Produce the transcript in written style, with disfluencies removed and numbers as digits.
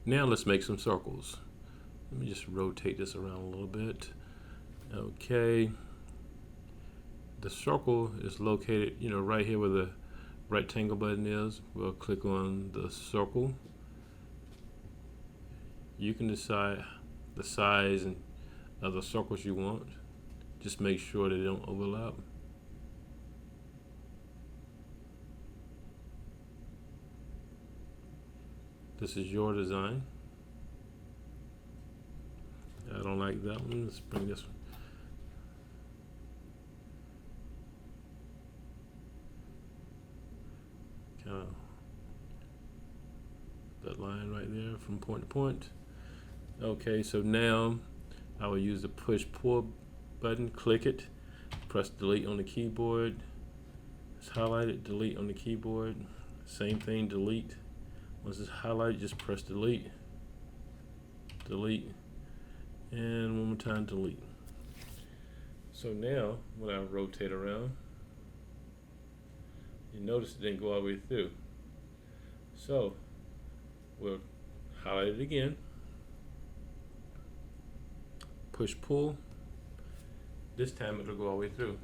Now let's make some circles. Let me just rotate this around a little bit. Okay. The circle is located, right here where the rectangle button is. We'll click on the circle. You can decide the size of the circles you want. Just make sure they don't overlap. This is your design. I don't like that one. Let's bring this one. Kind of that line right there from point to point. Okay, so now I will use the push-pull button. Click it, press delete on the keyboard. It's highlighted, delete on the keyboard. Same thing, delete. Once it's highlighted, just press delete, delete, and one more time, delete. So now, when I rotate around, you notice it didn't go all the way through. So we'll highlight it again, push pull. This time it'll go all the way through.